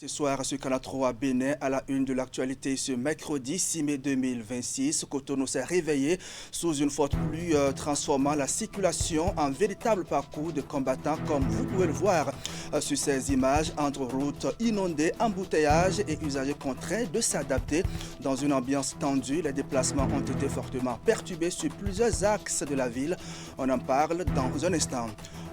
Ce soir, sur Canal 3 Bénin, à la une de l'actualité ce mercredi 6 mai 2026, Cotonou s'est réveillé sous une forte pluie transformant la circulation en véritable parcours de combattants comme vous pouvez le voir sur ces images entre routes inondées, embouteillages et usagers contraints de s'adapter. Dans une ambiance tendue, les déplacements ont été fortement perturbés sur plusieurs axes de la ville. On en parle dans un instant.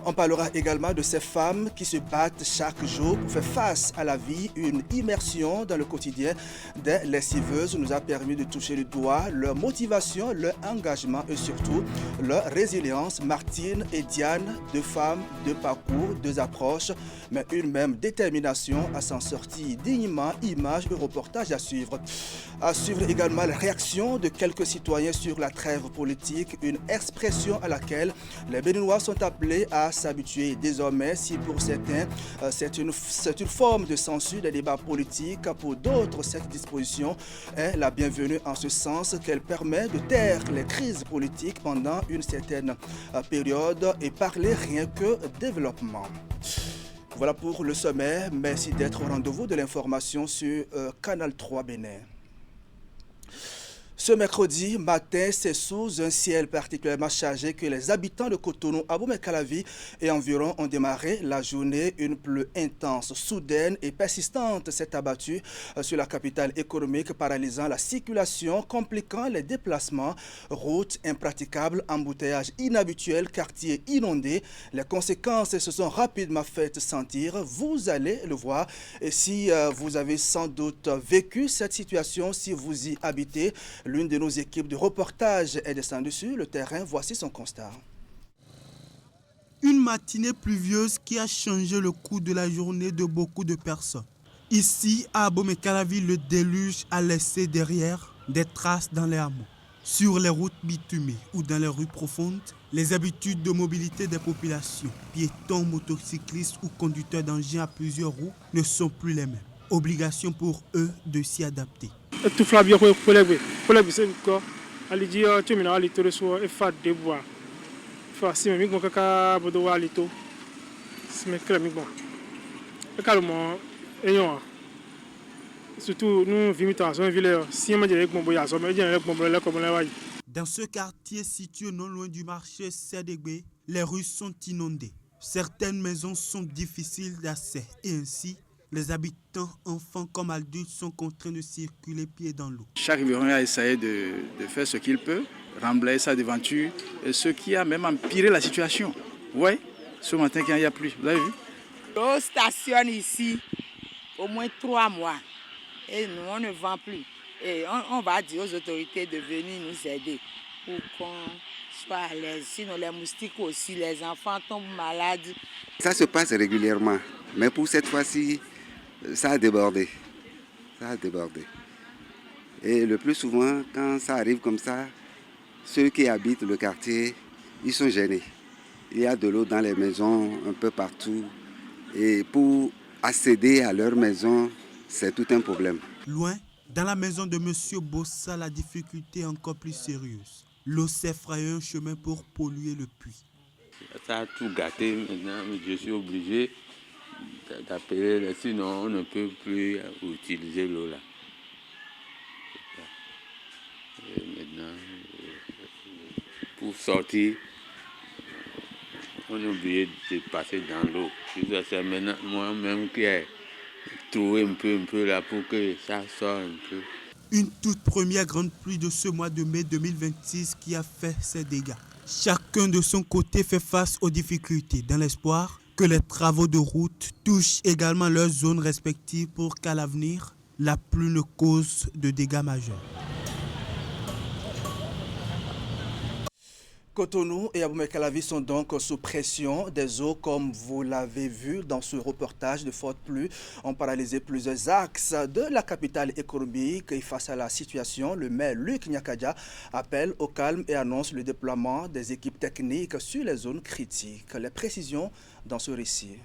On parlera également de ces femmes qui se battent chaque jour pour faire face à la vie. Une immersion dans le quotidien des lessiveuses nous a permis de toucher du doigt leur motivation, leur engagement et surtout leur résilience. Martine et Diane, deux femmes, deux parcours, deux approches, mais une même détermination à s'en sortir dignement. Images et reportages à suivre. À suivre également les réactions de quelques citoyens sur la trêve politique, une expression à laquelle les Béninois sont appelés à s'habituer désormais. Si pour certains c'est une forme de censure des débats politiques, pour d'autres cette disposition est la bienvenue en ce sens qu'elle permet de taire les crises politiques pendant une certaine période et parler rien que développement. Voilà pour le sommet. Merci d'être au rendez-vous de l'information sur Canal 3 Bénin. Ce mercredi matin, c'est sous un ciel particulièrement chargé que les habitants de Cotonou, Abomey-Calavi et environ ont démarré la journée. Une pluie intense, soudaine et persistante s'est abattue sur la capitale économique, paralysant la circulation, compliquant les déplacements, routes impraticables, embouteillages inhabituels, quartiers inondés. Les conséquences se sont rapidement faites sentir, vous allez le voir. Et si vous avez sans doute vécu cette situation, si vous y habitez, l'une de nos équipes de reportage est descendue sur le terrain. Voici son constat. Une matinée pluvieuse qui a changé le cours de la journée de beaucoup de personnes. Ici, à Abomey-Calavi, le déluge a laissé derrière des traces dans les hameaux. Sur les routes bitumées ou dans les rues profondes, les habitudes de mobilité des populations, piétons, motocyclistes ou conducteurs d'engins à plusieurs roues ne sont plus les mêmes. Obligation pour eux de s'y adapter. Tout Flavio pour c'est quoi ali dit tu me ali to so e fa de bois fa si me ko ka bodo ali to si me crème bon e calmo e yon surtout nous vivons dans une ville si me dire que mon boya so me dire que mon boya comme la way. Dans ce quartier situé non loin du marché Sédégbé, les rues sont inondées. Certaines maisons sont difficiles d'accès et ainsi les habitants, enfants comme adultes, sont contraints de circuler pieds dans l'eau. Chaque riverain a essayé de faire ce qu'il peut, remblayer sa devanture, et ce qui a même empiré la situation. Oui, ce matin, quand il n'y a plus, vous avez vu? L'eau stationne ici au moins 3 mois et nous, on ne vend plus. Et on va dire aux autorités de venir nous aider pour qu'on soit à l'aise. Sinon, les moustiques aussi, les enfants tombent malades. Ça se passe régulièrement, mais pour cette fois-ci, ça a débordé. Et le plus souvent, quand ça arrive comme ça, ceux qui habitent le quartier, ils sont gênés. Il y a de l'eau dans les maisons, un peu partout. Et pour accéder à leur maison, c'est tout un problème. Loin, dans la maison de M. Bossa, la difficulté est encore plus sérieuse. L'eau s'est frayé un chemin pour polluer le puits. Ça a tout gâté maintenant, mais je suis obligé d'appeler, sinon on ne peut plus utiliser l'eau là. Et maintenant, pour sortir, on est obligé de passer dans l'eau. C'est maintenant moi-même qui ai trouvé un peu là pour que ça sorte un peu. Une toute première grande pluie de ce mois de mai 2026 qui a fait ses dégâts. Chacun de son côté fait face aux difficultés dans l'espoir que les travaux de route touchent également leurs zones respectives pour qu'à l'avenir, la pluie ne cause de dégâts majeurs. Cotonou et Abomey-Calavi sont donc sous pression des eaux, comme vous l'avez vu dans ce reportage. De fortes pluies ont paralysé plusieurs axes de la capitale économique. Et face à la situation, le maire Luc Nyakadia appelle au calme et annonce le déploiement des équipes techniques sur les zones critiques. Les précisions dans ce récit.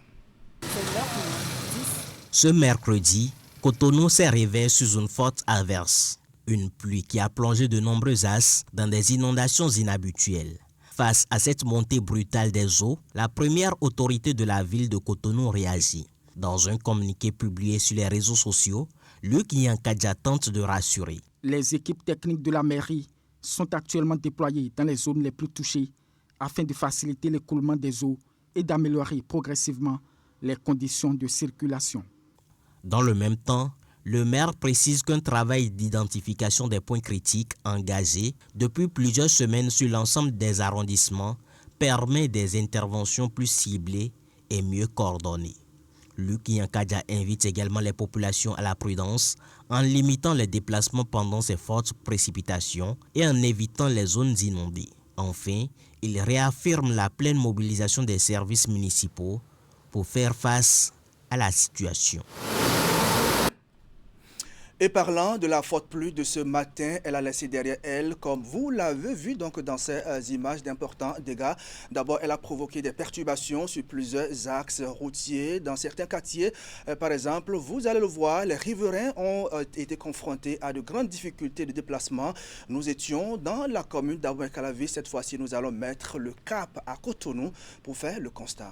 Ce mercredi, Cotonou s'est réveillé sous une forte averse. Une pluie qui a plongé de nombreux as dans des inondations inhabituelles. Face à cette montée brutale des eaux, la première autorité de la ville de Cotonou réagit. Dans un communiqué publié sur les réseaux sociaux, Luc Nyankadja tente de rassurer. Les équipes techniques de la mairie sont actuellement déployées dans les zones les plus touchées afin de faciliter l'écoulement des eaux et d'améliorer progressivement les conditions de circulation. Dans le même temps, le maire précise qu'un travail d'identification des points critiques engagé depuis plusieurs semaines sur l'ensemble des arrondissements permet des interventions plus ciblées et mieux coordonnées. Luc Nyankadja invite également les populations à la prudence en limitant les déplacements pendant ces fortes précipitations et en évitant les zones inondées. Enfin, il réaffirme la pleine mobilisation des services municipaux pour faire face à la situation. Et parlant de la forte pluie de ce matin, elle a laissé derrière elle, comme vous l'avez vu donc dans ces images, d'importants dégâts. D'abord, elle a provoqué des perturbations sur plusieurs axes routiers dans certains quartiers. Par exemple, vous allez le voir, les riverains ont été confrontés à de grandes difficultés de déplacement. Nous étions dans la commune d'Abomey-Calavi. Cette fois-ci, nous allons mettre le cap à Cotonou pour faire le constat.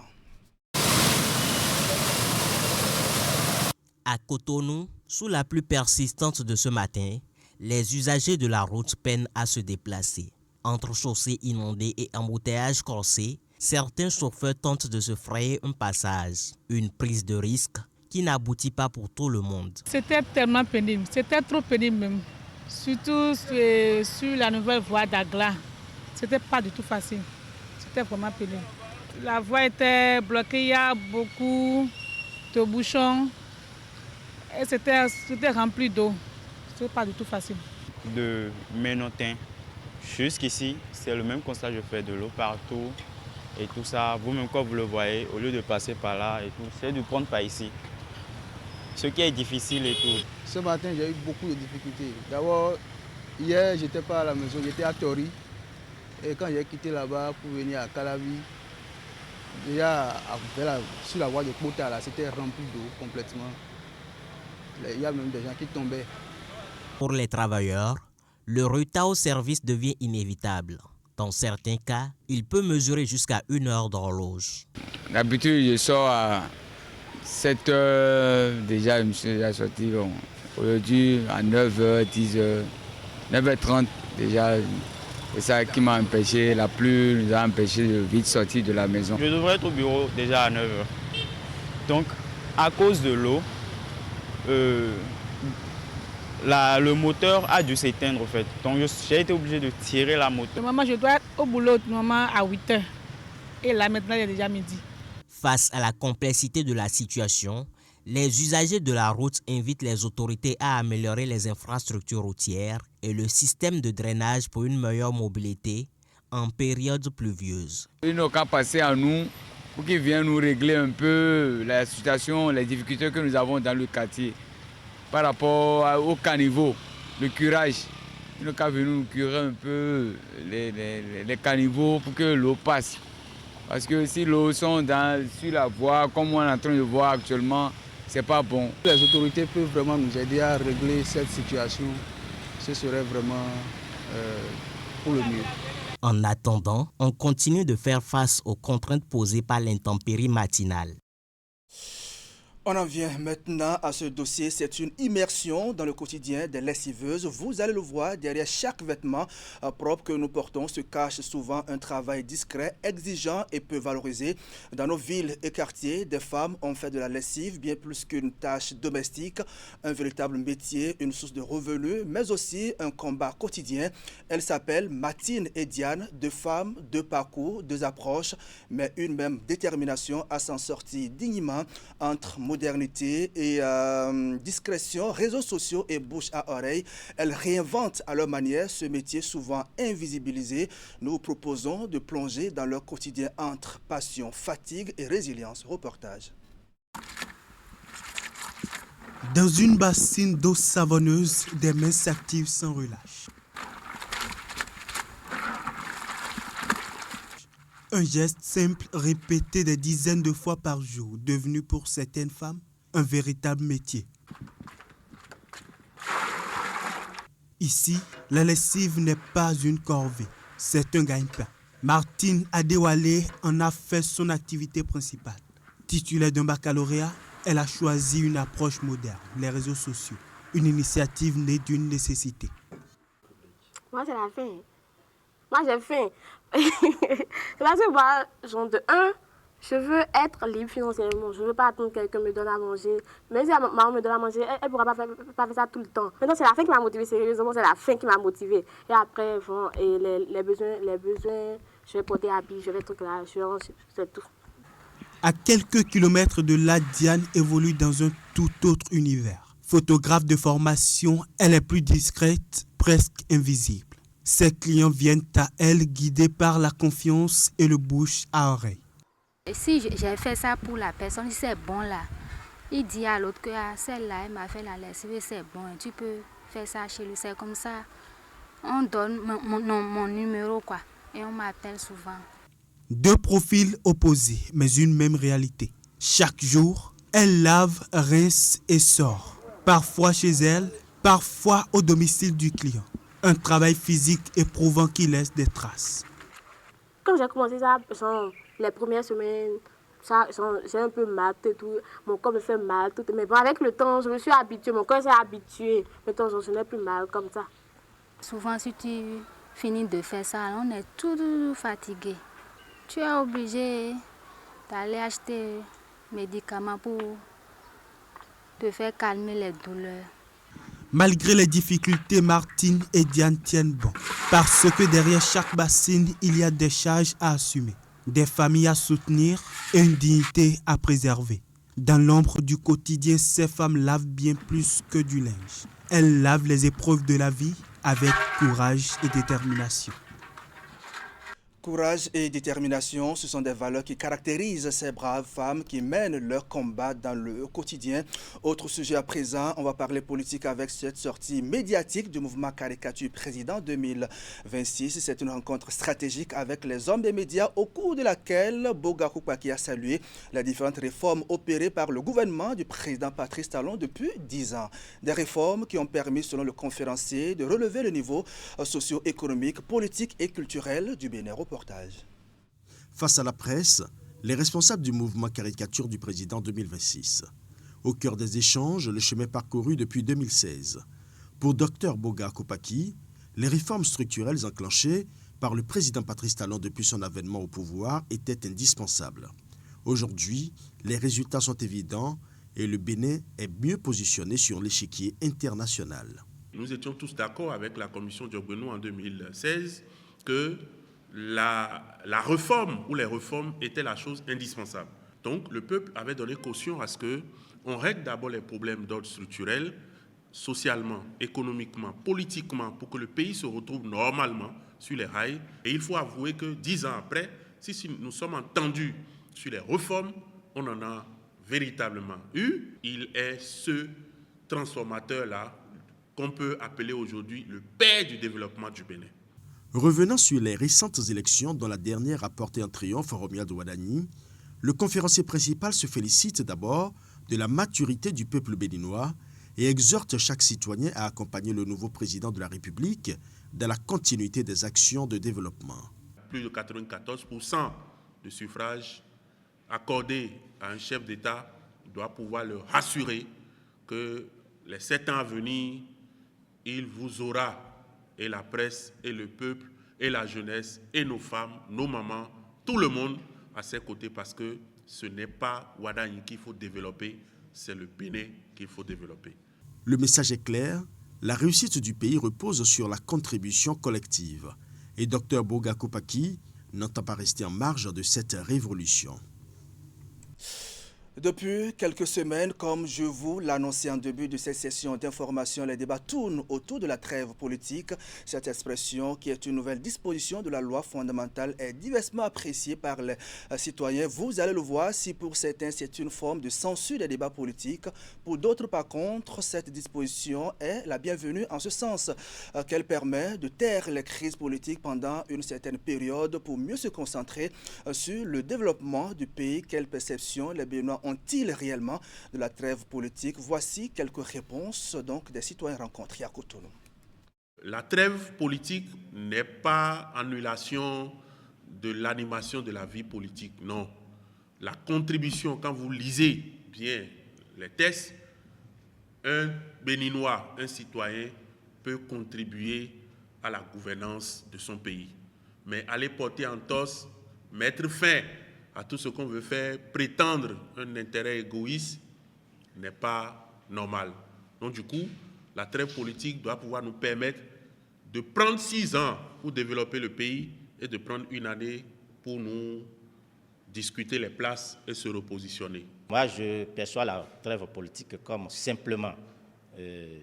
À Cotonou, sous la pluie persistante de ce matin, les usagers de la route peinent à se déplacer. Entre chaussées inondées et embouteillages corsés, certains chauffeurs tentent de se frayer un passage. Une prise de risque qui n'aboutit pas pour tout le monde. C'était tellement pénible, c'était trop pénible même. Surtout sur la nouvelle voie d'Agla. C'était pas du tout facile, c'était vraiment pénible. La voie était bloquée, il y a beaucoup de bouchons. Et c'était rempli d'eau. Ce n'est pas du tout facile. De Ménotin jusqu'ici, c'est le même constat. Je fais de l'eau partout et tout ça. Vous-même, quand vous le voyez, au lieu de passer par là et tout, c'est de prendre par ici. Ce qui est difficile et tout. Ce matin, j'ai eu beaucoup de difficultés. D'abord, hier, je n'étais pas à la maison, j'étais à Tori. Et quand j'ai quitté là-bas pour venir à Calavi, déjà sur la voie de Kota, c'était rempli d'eau complètement. Il y a même des gens qui tombaient. Pour les travailleurs, le retard au service devient inévitable. Dans certains cas, il peut mesurer jusqu'à 1 heure d'horloge. D'habitude, je sors à 7 heures. Déjà, je me suis déjà sorti. Bon. Aujourd'hui, à 9h, 10h, 9h30 déjà. C'est ça qui m'a empêché. La pluie nous a empêché de vite sortir de la maison. Je devrais être au bureau déjà à 9h. Donc, à cause de l'eau, le moteur a dû s'éteindre en fait. Donc j'ai été obligé de tirer la moto. Maman, je dois être au boulot maman, à 8h. Et là maintenant, il est déjà midi. Face à la complexité de la situation, les usagers de la route invitent les autorités à améliorer les infrastructures routières et le système de drainage pour une meilleure mobilité en période pluvieuse. Ils n'ont qu'à passer à nous pour qu'ils viennent nous régler un peu la situation, les difficultés que nous avons dans le quartier. Par rapport au caniveau, le curage, ils n'ont qu'à venir nous curer un peu les caniveaux pour que l'eau passe. Parce que si l'eau sont sur la voie, comme on est en train de voir actuellement, c'est pas bon. Les autorités peuvent vraiment nous aider à régler cette situation. Ce serait vraiment pour le mieux. En attendant, on continue de faire face aux contraintes posées par l'intempérie matinale. On en vient maintenant à ce dossier. C'est une immersion dans le quotidien des lessiveuses. Vous allez le voir, derrière chaque vêtement propre que nous portons se cache souvent un travail discret, exigeant et peu valorisé. Dans nos villes et quartiers, des femmes ont fait de la lessive bien plus qu'une tâche domestique, un véritable métier, une source de revenus, mais aussi un combat quotidien. Elles s'appellent Matine et Diane, deux femmes, deux parcours, deux approches, mais une même détermination à s'en sortir dignement entre modernité et discrétion, réseaux sociaux et bouche à oreille. Elles réinventent à leur manière ce métier souvent invisibilisé. Nous vous proposons de plonger dans leur quotidien entre passion, fatigue et résilience. Reportage. Dans une bassine d'eau savonneuse, des mains s'activent sans relâche. Un geste simple répété des dizaines de fois par jour, devenu pour certaines femmes un véritable métier. Ici, la lessive n'est pas une corvée, c'est un gagne-pain. Martine Adewale en a fait son activité principale. Titulaire d'un baccalauréat, elle a choisi une approche moderne, les réseaux sociaux, une initiative née d'une nécessité. Moi, c'est la faim. Moi, j'ai faim. C'est parce que moi, genre de un, je veux être libre financièrement. Je ne veux pas attendre que quelqu'un me donne à manger. Même si ma maman me donne à manger, elle ne pourra pas faire ça tout le temps. Maintenant, c'est la faim qui m'a motivée. Sérieusement, c'est la faim qui m'a motivée. Et après, bon, et les besoins, je vais porter habits, je vais truc là, c'est tout. À quelques kilomètres de là, Diane évolue dans un tout autre univers. Photographe de formation, elle est plus discrète, presque invisible. Ses clients viennent à elle guidés par la confiance et le bouche à oreille. Et si j'ai fait ça pour la personne, si c'est bon là, il dit à l'autre que celle-là, elle m'a fait la lessive, c'est bon, tu peux faire ça chez lui, c'est comme ça. On donne mon numéro quoi, et on m'appelle souvent. Deux profils opposés, mais une même réalité. Chaque jour, elle lave, rince et sort. Parfois chez elle, parfois au domicile du client. Un travail physique éprouvant qui laisse des traces. Quand j'ai commencé ça, les premières semaines, j'ai un peu mal et tout. Mon corps me fait mal. Tout, mais bon, avec le temps, je me suis habituée. Mon corps s'est habitué. Maintenant, je n'ai plus mal comme ça. Souvent, si tu finis de faire ça, on est tout fatigué. Tu es obligé d'aller acheter des médicaments pour te faire calmer les douleurs. Malgré les difficultés, Martine et Diane tiennent bon. Parce que derrière chaque bassine, il y a des charges à assumer, des familles à soutenir et une dignité à préserver. Dans l'ombre du quotidien, ces femmes lavent bien plus que du linge. Elles lavent les épreuves de la vie avec courage et détermination. Courage et détermination, ce sont des valeurs qui caractérisent ces braves femmes qui mènent leur combat dans le quotidien. Autre sujet à présent, on va parler politique avec cette sortie médiatique du mouvement Caricature Président 2026. C'est une rencontre stratégique avec les hommes des médias au cours de laquelle Boga Koupaki a salué les différentes réformes opérées par le gouvernement du président Patrice Talon depuis 10 ans. Des réformes qui ont permis, selon le conférencier, de relever le niveau socio-économique, politique et culturel du Bénin. Face à la presse, les responsables du mouvement Caricature du Président 2026. Au cœur des échanges, le chemin parcouru depuis 2016. Pour Dr Boga Koupaki, les réformes structurelles enclenchées par le président Patrice Talon depuis son avènement au pouvoir étaient indispensables. Aujourd'hui, les résultats sont évidents et le Bénin est mieux positionné sur l'échiquier international. Nous étions tous d'accord avec la commission Diogbenou en 2016 que la réforme ou les réformes étaient la chose indispensable. Donc le peuple avait donné caution à ce qu'on règle d'abord les problèmes d'ordre structurel, socialement, économiquement, politiquement, pour que le pays se retrouve normalement sur les rails. Et il faut avouer que 10 ans après, si nous sommes entendus sur les réformes, on en a véritablement eu. Il est ce transformateur-là qu'on peut appeler aujourd'hui le père du développement du Bénin. Revenant sur les récentes élections dont la dernière a porté un triomphe au Romial de Ouadani, le conférencier principal se félicite d'abord de la maturité du peuple béninois et exhorte chaque citoyen à accompagner le nouveau président de la République dans la continuité des actions de développement. Plus de 94% de suffrages accordés à un chef d'État doit pouvoir le rassurer que les 7 ans à venir, il vous aura, et la presse, et le peuple, et la jeunesse, et nos femmes, nos mamans, tout le monde à ses côtés, parce que ce n'est pas Ouadani qu'il faut développer, c'est le Bénin qu'il faut développer. Le message est clair, la réussite du pays repose sur la contribution collective. Et Dr Boga Koupaki n'entend pas rester en marge de cette révolution. Depuis quelques semaines, comme je vous l'annonçais en début de cette session d'information, les débats tournent autour de la trêve politique. Cette expression, qui est une nouvelle disposition de la loi fondamentale, est diversement appréciée par les citoyens. Vous allez le voir, si pour certains c'est une forme de censure des débats politiques, pour d'autres par contre, cette disposition est la bienvenue en ce sens qu'elle permet de taire les crises politiques pendant une certaine période pour mieux se concentrer sur le développement du pays. Quelle perception les Béninois ont-ils réellement de la trêve politique? Voici quelques réponses donc des citoyens rencontrés à Cotonou. La trêve politique n'est pas annulation de l'animation de la vie politique, non. La contribution, quand vous lisez bien les tests, un Béninois, un citoyen, peut contribuer à la gouvernance de son pays. Mais aller porter en tosse, mettre fin à tout ce qu'on veut faire, prétendre un intérêt égoïste, n'est pas normal. Donc du coup, la trêve politique doit pouvoir nous permettre de prendre 6 ans pour développer le pays et de prendre 1 année pour nous discuter les places et se repositionner. Moi, je perçois la trêve politique comme simplement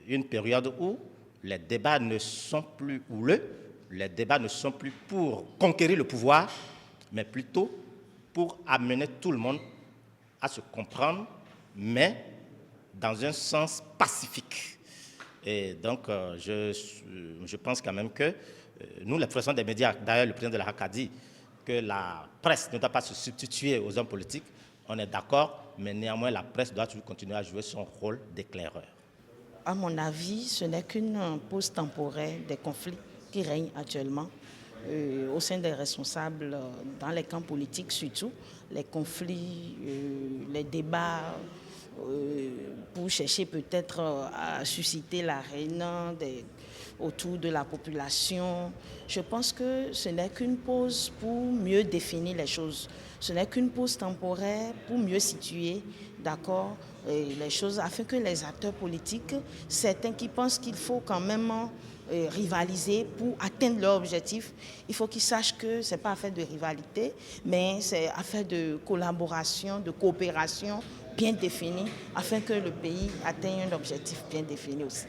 une période où les débats ne sont plus houleux, les débats ne sont plus pour conquérir le pouvoir, mais plutôt pour amener tout le monde à se comprendre, mais dans un sens pacifique. Et donc, je pense quand même que nous, les professionnels des médias, d'ailleurs le président de la HAC a dit que la presse ne doit pas se substituer aux hommes politiques, on est d'accord, mais néanmoins la presse doit toujours continuer à jouer son rôle d'éclaireur. À mon avis, ce n'est qu'une pause temporaire des conflits qui règnent actuellement au sein des responsables dans les camps politiques surtout, les conflits, les débats pour chercher peut-être à susciter la haine autour de la population. Je pense que ce n'est qu'une pause pour mieux définir les choses. Ce n'est qu'une pause temporaire pour mieux situer, d'accord, les choses afin que les acteurs politiques, certains qui pensent qu'il faut quand même rivaliser pour atteindre leur objectif, il faut qu'ils sachent que ce n'est pas affaire de rivalité, mais c'est affaire de collaboration, de coopération bien définie, afin que le pays atteigne un objectif bien défini aussi.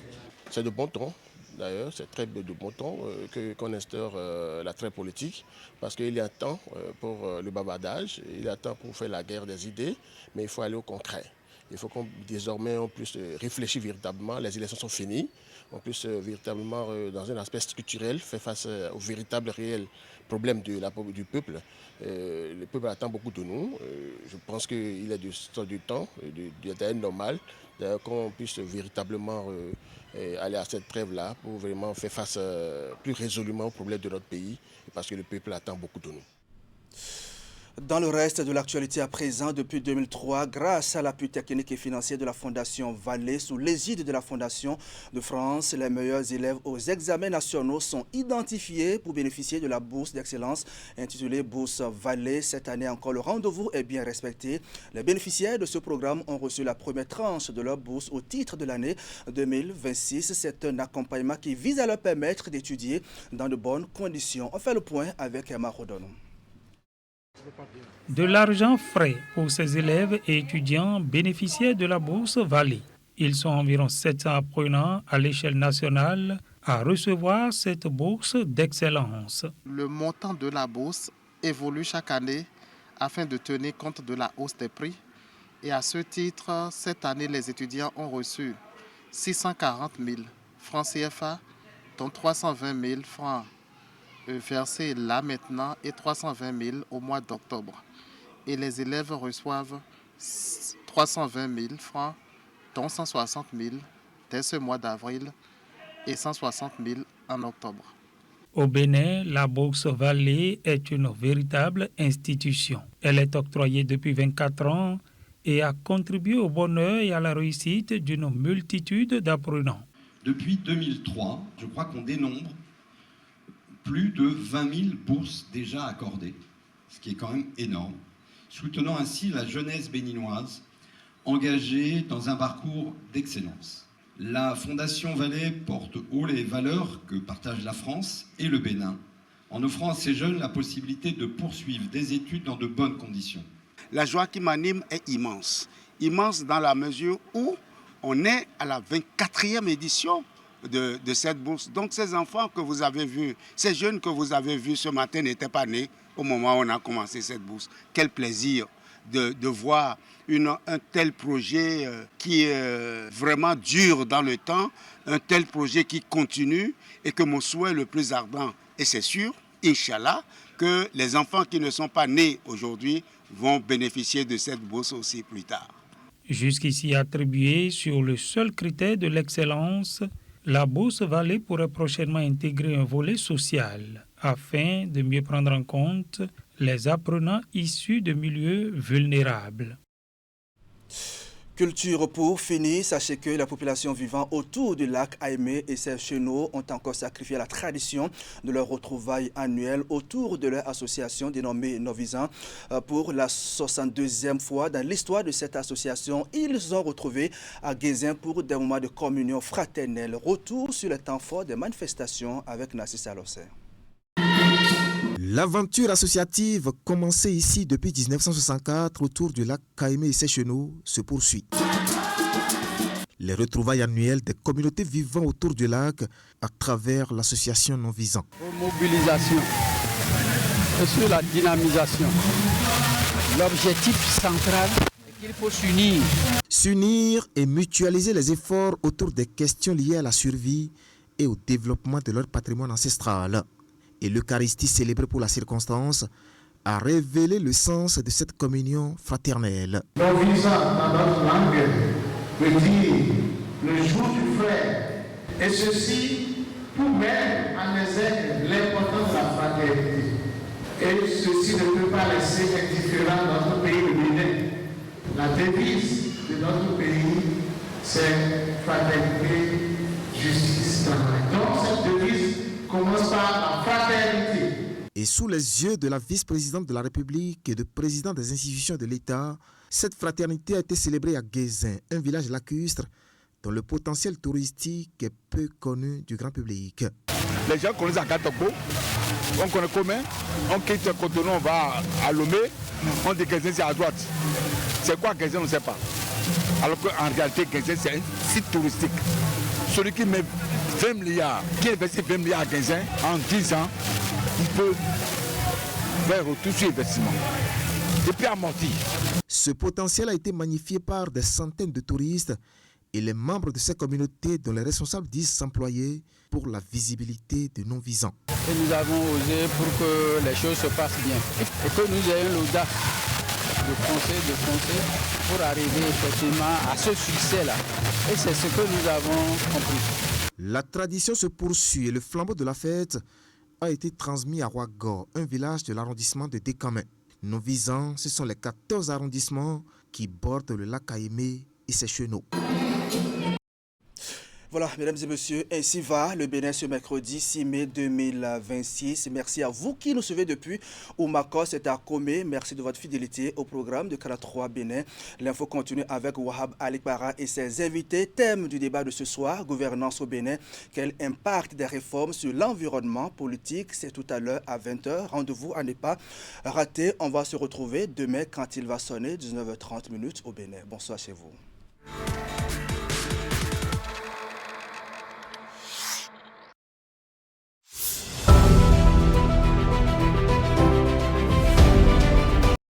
C'est de bon ton. D'ailleurs, c'est très de bon ton qu'on instaure la trêve politique, parce qu'il y a un temps pour le bavardage, il y a un temps pour faire la guerre des idées, mais il faut aller au concret. Il faut qu'on désormais on puisse réfléchir véritablement. Les élections sont finies, on puisse véritablement, dans un aspect structurel, faire face aux véritables réels problèmes du peuple. Le peuple attend beaucoup de nous. Je pense qu'il est du temps, d'ailleurs normal, qu'on puisse véritablement aller à cette trêve-là pour vraiment faire face plus résolument aux problèmes de notre pays, parce que le peuple attend beaucoup de nous. Dans le reste de l'actualité à présent, depuis 2003, grâce à l'appui technique et financier de la Fondation Vallée, sous l'égide de la Fondation de France, les meilleurs élèves aux examens nationaux sont identifiés pour bénéficier de la bourse d'excellence intitulée Bourse Vallée. Cette année encore, le rendez-vous est bien respecté. Les bénéficiaires de ce programme ont reçu la première tranche de leur bourse au titre de l'année 2026. C'est un accompagnement qui vise à leur permettre d'étudier dans de bonnes conditions. On fait le point avec Emma Rodono. De l'argent frais pour ces élèves et étudiants bénéficiaires de la bourse Vallée. Ils sont environ 700 apprenants à l'échelle nationale à recevoir cette bourse d'excellence. Le montant de la bourse évolue chaque année afin de tenir compte de la hausse des prix. Et à ce titre, cette année, les étudiants ont reçu 640 000 francs CFA, dont 320 000 francs versés là maintenant et 320 000 au mois d'octobre. Et les élèves reçoivent 320 000 francs, dont 160 000 dès ce mois d'avril et 160 000 en octobre. Au Bénin, la Bourse Vallée est une véritable institution. Elle est octroyée depuis 24 ans et a contribué au bonheur et à la réussite d'une multitude d'apprenants. Depuis 2003, je crois qu'on dénombre plus de 20 000 bourses déjà accordées, ce qui est quand même énorme, soutenant ainsi la jeunesse béninoise engagée dans un parcours d'excellence. La Fondation Vallée porte haut les valeurs que partagent la France et le Bénin, en offrant à ces jeunes la possibilité de poursuivre des études dans de bonnes conditions. La joie qui m'anime est immense. Immense dans la mesure où on est à la 24e édition de cette bourse. Donc ces enfants que vous avez vus, ces jeunes que vous avez vus ce matin n'étaient pas nés au moment où on a commencé cette bourse. Quel plaisir de voir un tel projet qui est vraiment dur dans le temps, un tel projet qui continue et que mon souhait le plus ardent, et c'est sûr, Inch'Allah, que les enfants qui ne sont pas nés aujourd'hui vont bénéficier de cette bourse aussi plus tard. Jusqu'ici attribuée sur le seul critère de l'excellence, la Bourse Vallée pourrait prochainement intégrer un volet social afin de mieux prendre en compte les apprenants issus de milieux vulnérables. Culture pour finir, sachez que la population vivant autour du lac Aimé et ses chenaux ont encore sacrifié la tradition de leur retrouvailles annuelles autour de leur association dénommée Novisan. Pour la 62e fois dans l'histoire de cette association, ils ont retrouvé à Guézin pour des moments de communion fraternelle. Retour sur le temps fort des manifestations avec Nassissa Lossé. L'aventure associative commencée ici depuis 1964 autour du lac Aimé et ses chenaux se poursuit. Les retrouvailles annuelles des communautés vivant autour du lac à travers l'association Novisan. Mobilisation et sur la dynamisation. L'objectif central est qu'il faut s'unir. S'unir et mutualiser les efforts autour des questions liées à la survie et au développement de leur patrimoine ancestral. Et l'Eucharistie célébrée pour la circonstance a révélé le sens de cette communion fraternelle. Novisan dans notre langue veut dire le jour du frère. Et ceci pour mettre en exergue l'importance de la fraternité. Et ceci ne peut pas laisser indifférent notre pays le Bénin. La devise de notre pays, c'est fraternité, justice, travail. Donc cette devise commence par la fraternité. Et sous les yeux de la vice-présidente de la République et de président des institutions de l'État, cette fraternité a été célébrée à Guézin, un village lacustre dont le potentiel touristique est peu connu du grand public. Les gens connaissent Akatoko, on connaît comment, on quitte Cotonou, on va à Lomé, on dit Guézin c'est à droite. C'est quoi Guézin, on ne sait pas. Alors qu'en réalité, Guézin c'est un site touristique. Celui qui met 20 milliards, qui investit 20 milliards à Guézin en 10 ans, il peut faire tout ce investissement et puis amortir. Ce potentiel a été magnifié par des centaines de touristes et les membres de ces communautés dont les responsables disent s'employer pour la visibilité de non-visants. Et nous avons osé pour que les choses se passent bien et que nous ayons l'audace de foncer pour arriver effectivement à ce succès-là. Et c'est ce que nous avons compris. La tradition se poursuit et le flambeau de la fête a été transmis à Ouagor, un village de l'arrondissement de Décamin. Novisan, ce sont les 14 arrondissements qui bordent le lac Aimé et ses chenaux. Voilà, mesdames et messieurs, ainsi va le Bénin ce mercredi 6 mai 2026. Merci à vous qui nous suivez depuis Oumakos et à Komé. Merci de votre fidélité au programme de Canal 3 Bénin. L'info continue avec Wahab Alikbara et ses invités. Thème du débat de ce soir, gouvernance au Bénin. Quel impact des réformes sur l'environnement politique? C'est tout à l'heure à 20h. Rendez-vous à ne pas rater. On va se retrouver demain quand il va sonner 19h30 au Bénin. Bonsoir chez vous.